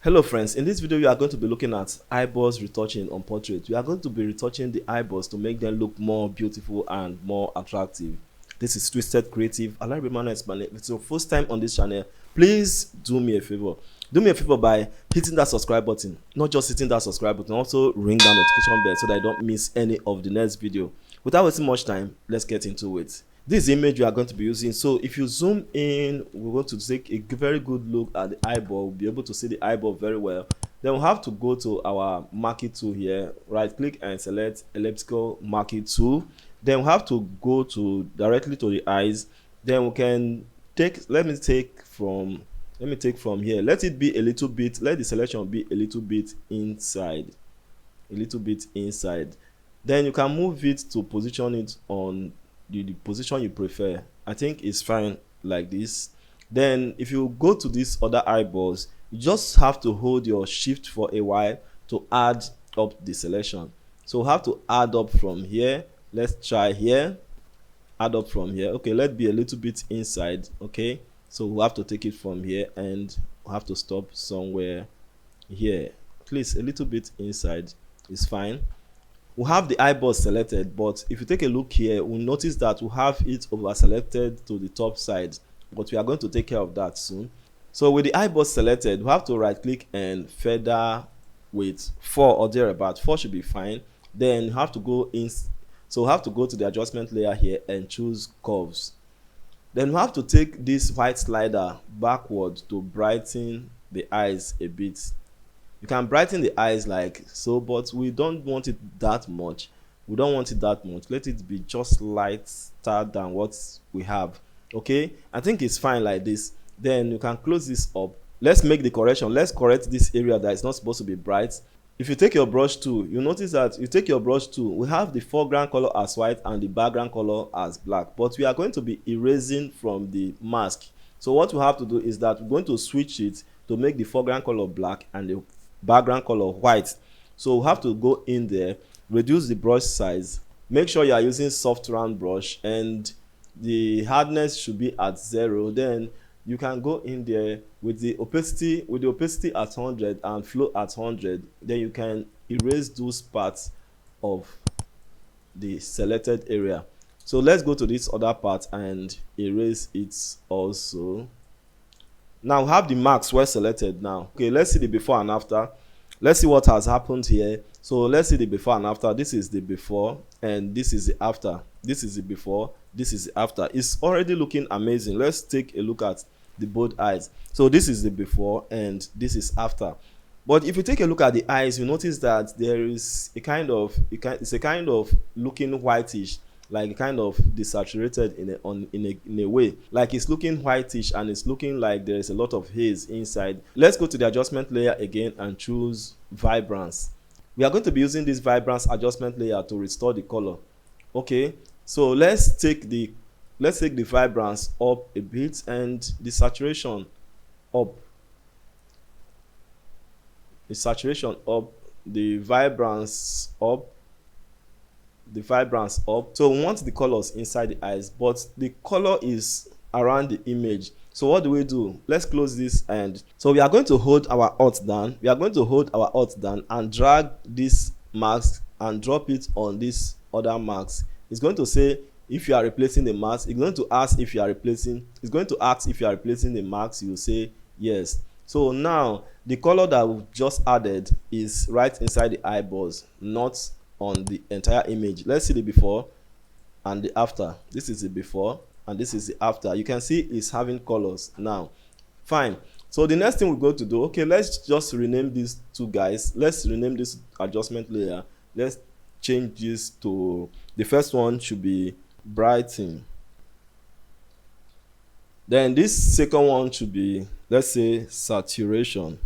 Hello friends, in this video you are going to be looking at eyeballs retouching on portrait. We are going to be retouching the eyeballs to make them look more beautiful and more attractive. This is Twisted Creative. I'd like to remind you, if it's your first time on this channel, please do me a favor. Do me a favor by hitting that subscribe button. Not just hitting that subscribe button, also ring that notification bell so that I don't miss any of the next video. Without wasting much time, let's get into it. This image we are going to be using, so if you zoom in, we're going to take a very good look at the eyeball. We'll be able to see the eyeball very well. Then we'll have to go to our marquee tool here, right click and select elliptical marquee tool. Then we'll have to go to directly to the eyes. Then we can take, let me take from here, let it be a little bit, let the selection be a little bit inside, then you can move it to position it on the position you prefer. I think it's fine like this. Then if you go to these other eyeballs, you just have to hold your shift for a while to add up the selection. So we'll have to add up from here. Let's try here, add up from here. Okay, let's be a little bit inside. Okay, so we'll have to take it from here and we'll have to stop somewhere here. At least a little bit inside is fine. We'll have the eyeball selected, but if you take a look here, we'll notice that we have it over selected to the top side, but we are going to take care of that soon. So with the eyeball selected, we have to right click and feather with 4 or thereabout. 4 should be fine. Then you have to go in, so we have to go to the adjustment layer here and choose curves. Then we have to take this white slider backward to brighten the eyes a bit. You can brighten the eyes like so, but we don't want it that much. Let it be just lighter than what we have. Okay, I think it's fine like this. Then you can close this up. Let's make the correction. Let's correct this area that is not supposed to be bright. If you take your brush tool, you notice that you take your brush tool, we have the foreground color as white and the background color as black, but we are going to be erasing from the mask. So what we have to do is that we're going to switch it to make the foreground color black and the background color white. So we have to go in there, reduce the brush size, make sure you are using soft round brush and the hardness should be at 0. Then you can go in there with the opacity at 100 and flow at 100. Then you can erase those parts of the selected area. So let's go to this other part and erase it also. Now we have the marks well selected now. Okay, let's see the before and after. Let's see what has happened here. So let's see the before and after. This is the before and this is the after. This is the before, this is the after. It's already looking amazing. Let's take a look at the both eyes. So this is the before and this is after. But if you take a look at the eyes, you notice that there is a kind of looking whitish, like kind of desaturated in a way, like it's looking whitish and it's looking like there is a lot of haze inside. Let's go to the adjustment layer again and choose vibrance. We are going to be using this vibrance adjustment layer to restore the color. Okay, so let's take the vibrance up a bit and the saturation up, the vibrance up. So we want the colors inside the eyes, but the color is around the image. So what do? Let's close this, and so we are going to hold our Alt down. And drag this mask and drop it on this other mask. It's going to say if you are replacing the mask. It's going to ask if you are replacing the mask. You say yes. So now the color that we've just added is right inside the eyeballs, not on the entire image. Let's see the before and the after. This is the before and this is the after. You can see it's having colors now. Fine. So the next thing we're going to do, okay, let's just rename these two guys. Let's rename this adjustment layer. Let's change this to, the first one should be brighten. Then this second one should be, let's say, saturation.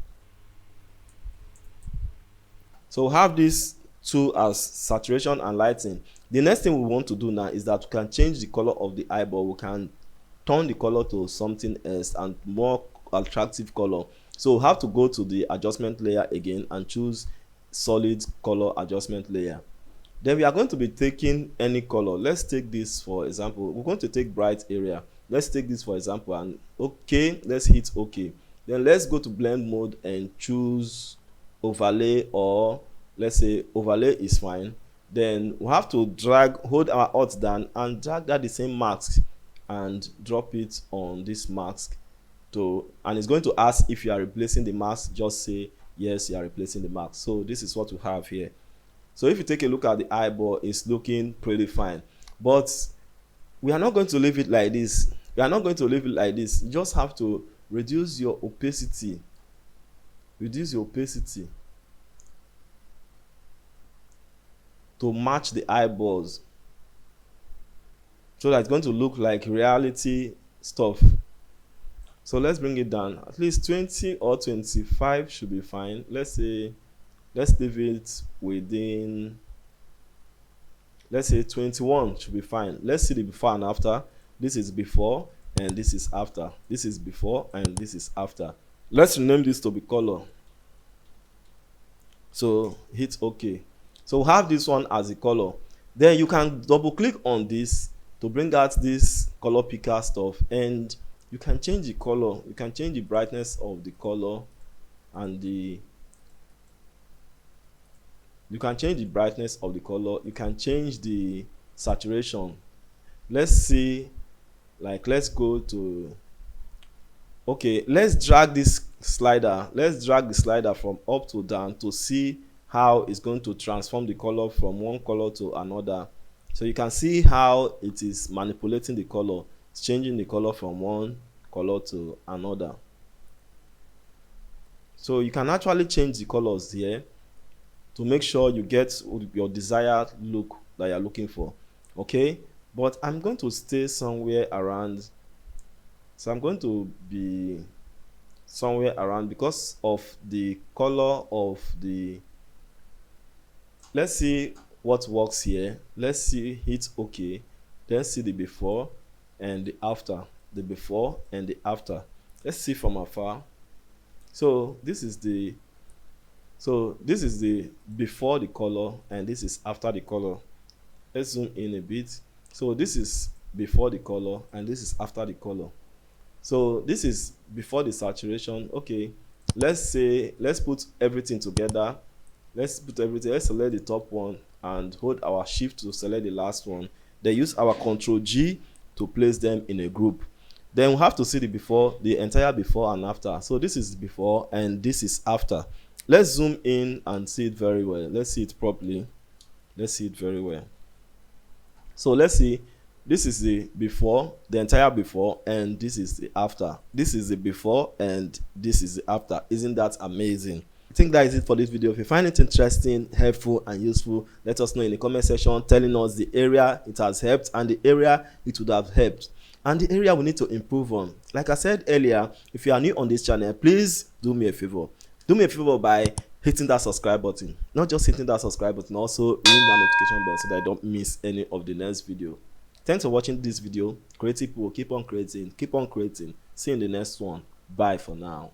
So we'll have this two as saturation and lighting. The next thing we want to do now is that we can change the color of the eyeball. We can turn the color to something else and more attractive color. So we'll have to go to the adjustment layer again and choose solid color adjustment layer. Then we are going to be taking any color. Let's take this for example. We're going to take bright area. Let's take this for example, and okay, let's hit okay. Then let's go to blend mode and choose overlay, or let's say overlay is fine. Then we have to hold our alt down and drag that the same mask and drop it on this mask and it's going to ask if you are replacing the mask. Just say yes, you are replacing the mask. So this is what we have here. So if you take a look at the eyeball, it's looking pretty fine, but we are not going to leave it like this. You just have to reduce your opacity. To match the eyeballs, so that it's going to look like reality stuff. So let's bring it down. At least 20 or 25 should be fine. Let's leave it within, let's say 21 should be fine. Let's see the before and after. This is before and this is after. This is before and this is after. Let's rename this to be color. So hit OK. So have this one as a color. Then you can double click on this to bring out this color picker stuff, and you can change the color. You can change the brightness of the color and you can change the brightness of the color. You can change the saturation. Let's see, like let's go to, okay, let's drag this slider. Let's drag the slider from up to down to see how it's going to transform the color from one color to another. So you can see how it is manipulating the color. It's changing the color from one color to another. So you can actually change the colors here to make sure you get your desired look that you're looking for. Okay, but I'm going to stay somewhere around. So I'm going to be somewhere around because of the color of the, let's see what works here. Let's see, hit OK. Then see the before and the after. The before and the after. Let's see from afar. So this is the before the color and this is after the color. Let's zoom in a bit. So this is before the color and this is after the color. So this is before the saturation. Okay, let's put everything together. Let's select the top one and hold our shift to select the last one. Then use our Ctrl G to place them in a group. Then we have to see the entire before and after. So this is before and this is after. Let's zoom in and see it very well. Let's see it properly. Let's see it very well. So let's see, this is the before, the entire before, and this is the after. This is the before and this is the after. Isn't that amazing? I think that is it for this video. If you find it interesting, helpful and useful, let us know in the comment section, telling us the area it has helped and the area it would have helped and the area we need to improve on. Like I said earlier, if you are new on this channel, please do me a favor. Do me a favor by hitting that subscribe button. Not just hitting that subscribe button, also ring that notification bell so that I don't miss any of the next video. Thanks for watching this video. Creative people, keep on creating. See you in the next one. Bye for now.